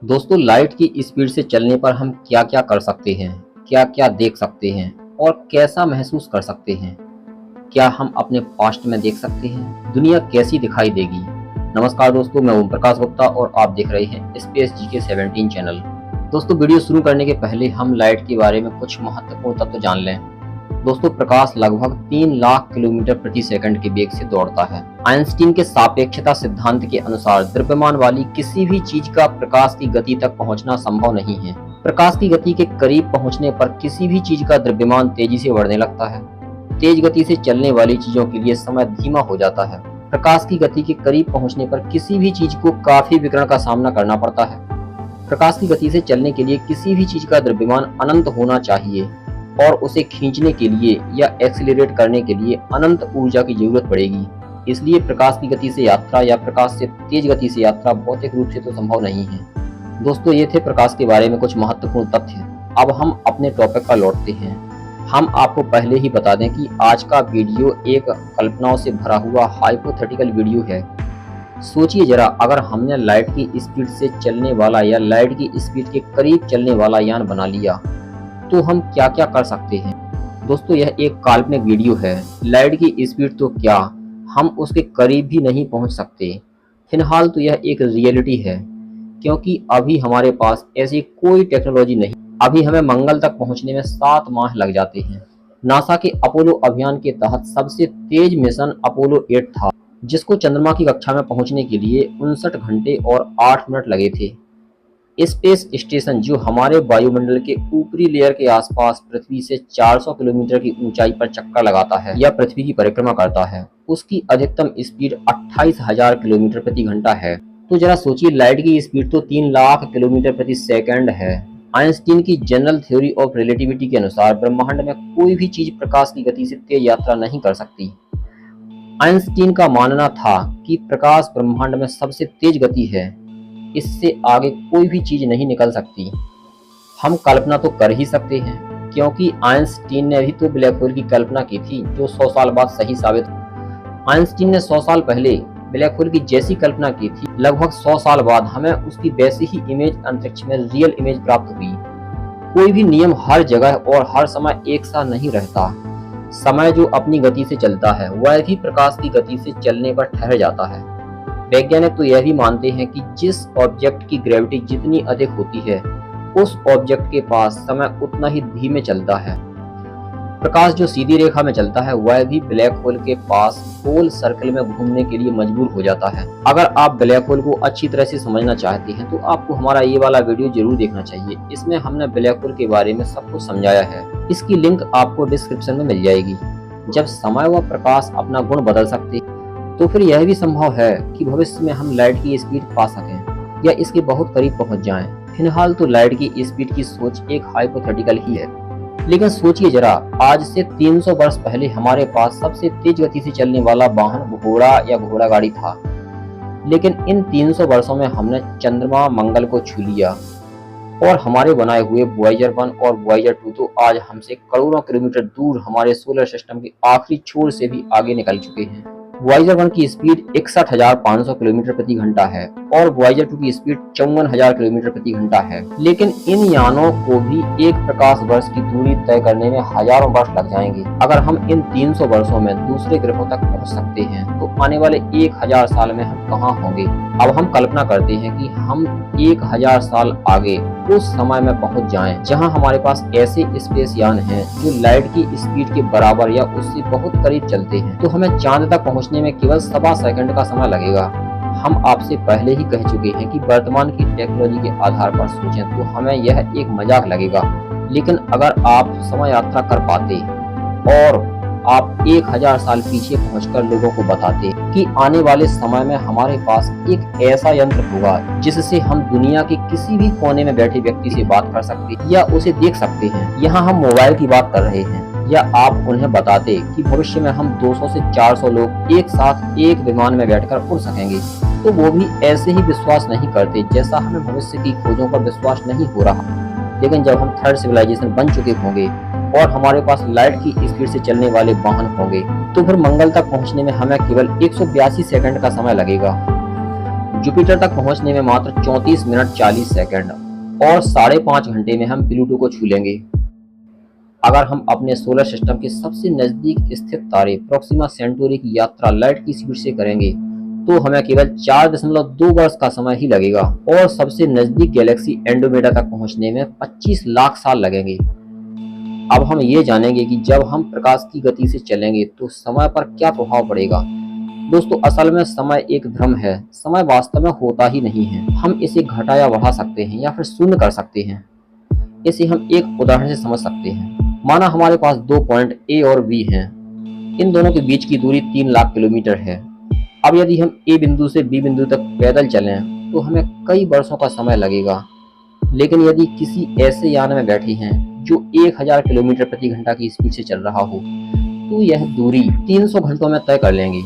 दोस्तों, लाइट की स्पीड से चलने पर हम क्या क्या कर सकते हैं, क्या क्या देख सकते हैं और कैसा महसूस कर सकते हैं। क्या हम अपने पास्ट में देख सकते हैं, दुनिया कैसी दिखाई देगी। नमस्कार दोस्तों, मैं ओम प्रकाश गुप्ता और आप देख रहे हैं स्पेस जीके 17 चैनल। दोस्तों, वीडियो शुरू करने के पहले हम लाइट के बारे में कुछ महत्वपूर्ण तत्व जान लें। दोस्तों, प्रकाश लगभग 3 लाख किलोमीटर प्रति सेकंड के वेग से दौड़ता है। आइंस्टीन के सापेक्षता सिद्धांत के अनुसार द्रव्यमान वाली किसी भी चीज का प्रकाश की गति तक पहुंचना संभव नहीं है। प्रकाश की गति के करीब पहुंचने पर किसी भी चीज का द्रव्यमान तेजी से बढ़ने लगता है। तेज गति से चलने वाली चीजों के लिए समय धीमा हो जाता है। प्रकाश की गति के करीब पहुंचने पर किसी भी चीज को काफी विकिरण का सामना करना पड़ता है। प्रकाश की गति से चलने के लिए किसी भी चीज का द्रव्यमान अनंत होना चाहिए और उसे खींचने के लिए या एक्सीलरेट करने के लिए अनंत ऊर्जा की जरूरत पड़ेगी। इसलिए प्रकाश की गति से यात्रा या प्रकाश से तेज गति से यात्रा भौतिक रूप से तो संभव नहीं है। दोस्तों, ये थे प्रकाश के बारे में कुछ महत्वपूर्ण तथ्य। अब हम अपने टॉपिक पर लौटते हैं। हम आपको पहले ही बता दें कि आज का वीडियो एक कल्पनाओं से भरा हुआ हाइपोथेटिकल वीडियो है। सोचिए जरा, अगर हमने लाइट की स्पीड से चलने वाला या लाइट की स्पीड के करीब चलने वाला यान बना लिया तो हम क्या क्या कर सकते हैं। दोस्तों, यह एक काल्पनिक वीडियो है। लाइट की स्पीड तो क्या, हम उसके करीब भी नहीं पहुंच सकते। फिलहाल तो यह एक रियलिटी है, क्योंकि अभी हमारे पास ऐसी कोई टेक्नोलॉजी नहीं। अभी हमें मंगल तक पहुंचने में 7 माह लग जाते हैं। नासा के अपोलो अभियान के तहत सबसे तेज मिशन अपोलो 8 था, जिसको चंद्रमा की कक्षा में पहुंचने के लिए 59 घंटे और 8 मिनट लगे थे। स्पेस स्टेशन, जो हमारे वायुमंडल के ऊपरी लेयर के आसपास पृथ्वी से 400 किलोमीटर की ऊंचाई पर चक्कर लगाता है या पृथ्वी की परिक्रमा करता है, उसकी अधिकतम स्पीड 28,000 किलोमीटर प्रति घंटा है। तो जरा सोचिए, लाइट की स्पीड तो 3 लाख किलोमीटर प्रति सेकंड है। आइंस्टीन की जनरल थ्योरी ऑफ रिलेटिविटी के अनुसार ब्रह्मांड में कोई भी चीज प्रकाश की गति से तेज यात्रा नहीं कर सकती। आइंस्टीन का मानना था कि प्रकाश ब्रह्मांड में सबसे तेज गति है, इससे आगे कोई भी चीज नहीं निकल सकती। हम कल्पना तो कर ही सकते हैं, क्योंकि आइंस्टीन ने भी तो ब्लैक होल की कल्पना की थी, जो 100 साल बाद सही साबित हुई। आइंस्टीन ने 100 साल पहले ब्लैक होल की जैसी कल्पना की थी, लगभग 100 साल बाद हमें उसकी वैसी ही इमेज अंतरिक्ष में रियल इमेज प्राप्त हुई। कोई भी नियम हर जगह और हर समय एक सा नहीं रहता। समय जो अपनी गति से चलता है, वह भी प्रकाश की गति से चलने पर ठहर जाता है। वैज्ञानिक तो यह भी मानते हैं कि जिस ऑब्जेक्ट की ग्रेविटी जितनी अधिक होती है, उस ऑब्जेक्ट के पास समय उतना ही धीमे चलता है। प्रकाश जो सीधी रेखा में चलता है, वह भी ब्लैक होल के पास पोल सर्कल में घूमने के लिए मजबूर हो जाता है। अगर आप ब्लैक होल को अच्छी तरह से समझना चाहते हैं तो आपको हमारा ये वाला वीडियो जरूर देखना चाहिए। इसमें हमने ब्लैक होल के बारे में सब कुछ समझाया है। इसकी लिंक आपको डिस्क्रिप्शन में मिल जाएगी। जब समय व प्रकाश अपना गुण बदल सकते तो फिर यह भी संभव है कि भविष्य में हम लाइट की स्पीड पा सकें या इसके बहुत करीब पहुंच जाएं। फिलहाल तो लाइट की स्पीड की सोच एक हाइपोथेटिकल ही है, लेकिन सोचिए जरा, आज से 300 वर्ष पहले हमारे पास सबसे तेज गति से चलने वाला वाहन घोड़ा या घोड़ा गाड़ी था। लेकिन इन 300 वर्षों में हमने चंद्रमा, मंगल को छू लिया और हमारे बनाए हुए वॉयेजर 1 और वॉयेजर 2 तो आज हमसे करोड़ों किलोमीटर दूर हमारे सोलर सिस्टम के आखिरी छोर से भी आगे निकल चुके हैं। वॉयेजर 1 की स्पीड 61,500 किलोमीटर प्रति घंटा है और वॉयेजर 2 की स्पीड 54,000 किलोमीटर प्रति घंटा है। लेकिन इन यानों को भी एक प्रकाश वर्ष की दूरी तय करने में हजारों वर्ष लग जाएंगे। अगर हम इन 300 वर्षों में दूसरे ग्रहों तक पहुंच सकते हैं तो आने वाले 1000 साल में हम कहाँ होंगे। अब हम कल्पना करते हैं कि हम 1000 साल आगे उस समय में पहुंच जाएं, जहां हमारे पास ऐसे स्पेस यान हैं जो लाइट की स्पीड के बराबर या उससे बहुत करीब चलते हैं, तो हमें चांद तक पहुंचने में केवल 1.25 सेकंड का समय लगेगा। हम आपसे पहले ही कह चुके हैं कि वर्तमान की टेक्नोलॉजी के आधार पर सोचें तो हमें यह एक मजाक लगेगा। लेकिन अगर आप समय यात्रा कर पाते और आप 1000 साल पीछे पहुंचकर लोगों को बताते कि आने वाले समय में हमारे पास एक ऐसा यंत्र होगा जिससे हम दुनिया के किसी भी कोने में बैठे व्यक्ति से बात कर सकते या उसे देख सकते हैं। यहाँ हम मोबाइल की बात कर रहे हैं, या आप उन्हें बताते कि भविष्य में हम 200 से 400 लोग एक साथ एक विमान में बैठकर उड़ सकेंगे, तो वो भी ऐसे ही विश्वास नहीं करते जैसा हमें भविष्य की खोजों पर विश्वास नहीं हो रहा। लेकिन जब हम थर्ड सिविलाइजेशन बन चुके होंगे और हमारे पास लाइट की स्पीड से चलने वाले वाहन होंगे, तो फिर मंगल तक पहुंचने में हमें केवल 182 सेकंड का समय लगेगा। जुपिटर तक पहुंचने में मात्र 34 मिनट 40 सेकंड और 5.5 घंटे में हम प्लूटो को छू लेंगे। अगर हम अपने सोलर सिस्टम के सबसे नजदीक स्थित तारे प्रोक्सिमा सेंटोरी की यात्रा लाइट की स्पीड से करेंगे तो हमें केवल 4.2 वर्ष का समय ही लगेगा और सबसे नजदीक गैलेक्सी एंड्रोमेडा तक पहुंचने में 25 लाख साल लगेंगे। अब हम ये जानेंगे कि जब हम प्रकाश की गति से चलेंगे तो समय पर क्या प्रभाव पड़ेगा। दोस्तों, असल में समय एक भ्रम है। समय वास्तव में होता ही नहीं है। हम इसे घटा या बढ़ा सकते हैं या फिर शून्य कर सकते हैं। इसे हम एक उदाहरण से समझ सकते हैं। माना हमारे पास 2 पॉइंट ए और बी हैं। इन दोनों के बीच की दूरी 3 लाख किलोमीटर है। अब यदि हम ए बिंदु से बी बिंदु तक पैदल चलें तो हमें कई वर्षों का समय लगेगा। लेकिन यदि किसी ऐसे यान में बैठे हैं जो 1000 किलोमीटर प्रति घंटा की स्पीड से चल रहा हो तो यह दूरी 300 घंटों में तय कर लेंगे।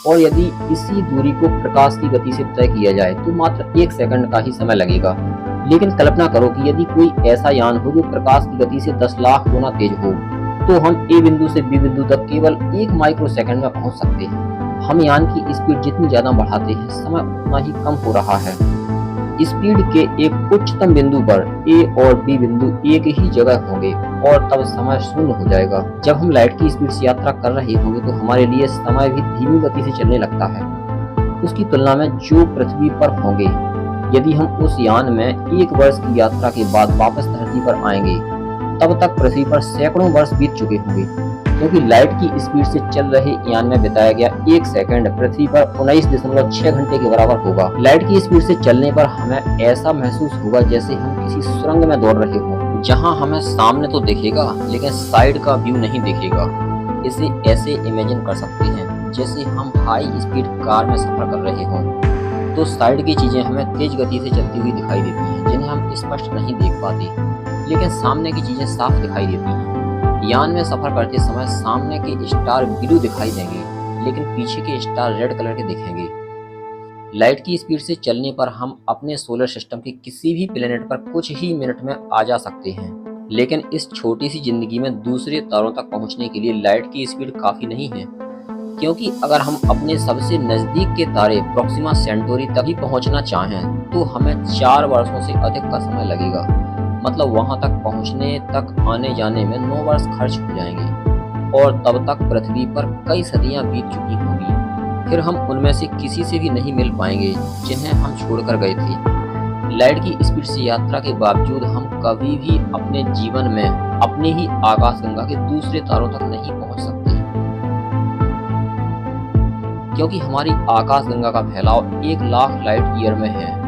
और यदि इसी दूरी को प्रकाश की गति से तय किया जाए तो मात्र 1 सेकंड का ही समय लगेगा। लेकिन कल्पना करो कि यदि कोई ऐसा यान हो जो प्रकाश की गति से 10 लाख गुना तेज हो तो हम ए बिंदु से बी बिंदु तक केवल 1 माइक्रो सेकंड में पहुंच सकते हैं। हम यान की स्पीड जितनी ज्यादा बढ़ाते हैं समय उतना ही कम हो रहा है। स्पीड के एक उच्चतम बिंदु पर ए और बी बिंदु एक ही जगह होंगे और तब समय शून्य हो जाएगा। जब हम लाइट की स्पीड से यात्रा कर रहे होंगे तो हमारे लिए समय भी धीमी गति से चलने लगता है उसकी तुलना में जो पृथ्वी पर होंगे। यदि हम उस यान में 1 वर्ष की यात्रा के बाद वापस धरती पर आएंगे तब तक पृथ्वी पर सैकड़ों वर्ष बीत चुके होंगे, क्योंकि लाइट की स्पीड से चल रहे यान में बिताया गया 1 सेकंड पृथ्वी पर 19.6 घंटे के बराबर होगा। लाइट की स्पीड से चलने पर हमें ऐसा महसूस होगा जैसे हम किसी सुरंग में दौड़ रहे हों, जहां हमें सामने तो दिखेगा लेकिन साइड का व्यू नहीं दिखेगा। इसे ऐसे इमेजिन कर सकते हैं जैसे हम हाई स्पीड कार में सफर कर रहे हों तो साइड की चीजें हमें तेज गति से चलती हुई दिखाई देती हैं, जिन्हें हम स्पष्ट नहीं देख पाते, लेकिन सामने की चीजें साफ दिखाई देती हैं। यान में सफर करते समय सामने के स्टार ब्लू दिखाई देंगे लेकिन पीछे के स्टार रेड कलर के दिखेंगे। लाइट की स्पीड से चलने पर हम अपने सोलर सिस्टम के किसी भी प्लेनेट पर कुछ ही मिनट में आ जा सकते हैं। लेकिन इस छोटी सी जिंदगी में दूसरे तारों तक पहुंचने के लिए लाइट की स्पीड काफी नहीं है, क्योंकि अगर हम अपने सबसे नजदीक के तारे प्रोक्सिमा सेंटोरी तक ही पहुंचना चाहें तो हमें 4 वर्षों से अधिक का समय लगेगा। मतलब वहां तक पहुंचने तक आने जाने में 9 वर्ष खर्च हो जाएंगे और तब तक पृथ्वी पर कई सदियां बीत चुकी होंगी। फिर हम उनमें से किसी से भी नहीं मिल पाएंगे जिन्हें हम छोड़कर गए थे। लाइट की स्पीड से यात्रा के बावजूद हम कभी भी अपने जीवन में अपनी ही आकाशगंगा के दूसरे तारों तक नहीं पहुंच सकते, क्योंकि हमारी आकाशगंगा का फैलाव 1 लाख लाइट ईयर में है।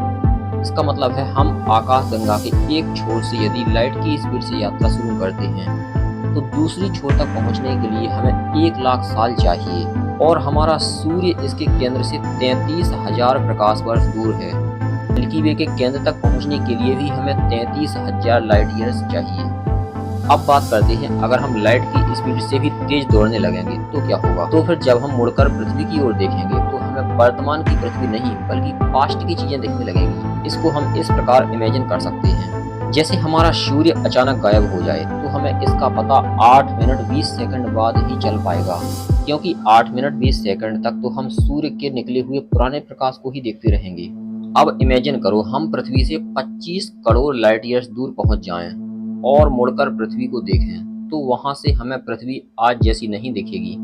इसका मतलब है हम आकाशगंगा के एक छोर से यदि लाइट की स्पीड से यात्रा शुरू करते हैं तो दूसरी छोर तक पहुंचने के लिए हमें 1 लाख साल चाहिए और हमारा सूर्य इसके केंद्र से 33,000 प्रकाश वर्ष दूर है। मिल्की वे के केंद्र तक पहुंचने के लिए भी हमें 33,000 लाइट ईयर्स चाहिए। अब बात करते हैं, अगर हम लाइट की स्पीड से भी तेज दौड़ने लगेंगे तो क्या होगा। तो फिर जब हम मुड़कर पृथ्वी की ओर देखेंगे तो हमें वर्तमान की पृथ्वी नहीं बल्कि पास्ट की चीजें दिखने लगेंगी। इसको हम इस प्रकार इमेजिन कर सकते हैं, जैसे हमारा सूर्य अचानक गायब हो जाए तो हमें इसका पता 8 मिनट 20 सेकंड बाद ही चल पाएगा, क्योंकि 8 मिनट 20 सेकंड तक तो हम सूर्य के निकले हुए पुराने प्रकाश को ही देखते रहेंगे। अब इमेजिन करो हम पृथ्वी से 25 करोड़ लाइट ईयर्स दूर पहुंच जाएं और मुड़कर पृथ्वी को देखें तो वहां से हमें पृथ्वी आज जैसी नहीं दिखेगी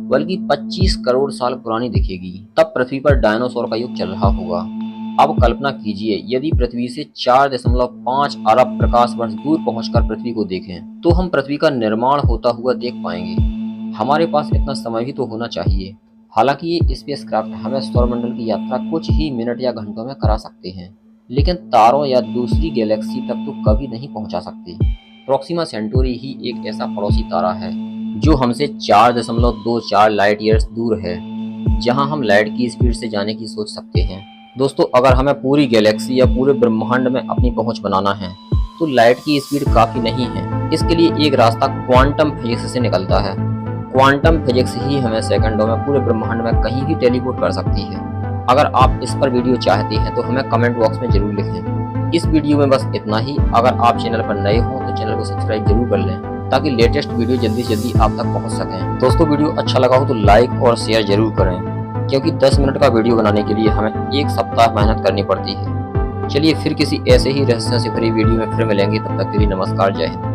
बल्कि 25 करोड़ साल पुरानी दिखेगी। तब पृथ्वी पर डायनासोर का युग चल रहा होगा। अब कल्पना कीजिए यदि पृथ्वी से 4.5 अरब प्रकाश वर्ष दूर पहुंचकर पृथ्वी को देखें तो हम पृथ्वी का निर्माण होता हुआ देख पाएंगे। हमारे पास इतना समय भी तो होना चाहिए। हालांकि ये स्पेसक्राफ्ट हमें सौरमंडल की यात्रा कुछ ही मिनट या घंटों में करा सकते हैं, लेकिन तारों या दूसरी गैलेक्सी तक तो कभी नहीं पहुंचा सकते। प्रोक्सिमा सेंटोरी ही एक ऐसा पड़ोसी तारा है जो हमसे 4.24 लाइट ईयर्स दूर है, जहां हम लाइट की स्पीड से जाने की सोच सकते हैं। दोस्तों, अगर हमें पूरी गैलेक्सी या पूरे ब्रह्मांड में अपनी पहुंच बनाना है तो लाइट की स्पीड काफी नहीं है। इसके लिए एक रास्ता क्वांटम फिजिक्स से निकलता है। क्वांटम फिजिक्स ही हमें सेकंडों में पूरे ब्रह्मांड में कहीं भी टेलीपोर्ट कर सकती है। अगर आप इस पर वीडियो चाहते हैं तो हमें कमेंट बॉक्स में जरूर लिखें। इस वीडियो में बस इतना ही। अगर आप चैनल पर नए हो तो चैनल को सब्सक्राइब जरूर कर लें ताकि लेटेस्ट वीडियो जल्दी से जल्दी आप तक पहुंच सकें। दोस्तों, वीडियो अच्छा लगा हो तो लाइक और शेयर जरूर करें। क्योंकि 10 मिनट का वीडियो बनाने के लिए हमें 1 सप्ताह मेहनत करनी पड़ती है। चलिए फिर किसी ऐसे ही रहस्यों से भरी वीडियो में फिर मिलेंगे, तब तक के लिए नमस्कार, जय हिंद।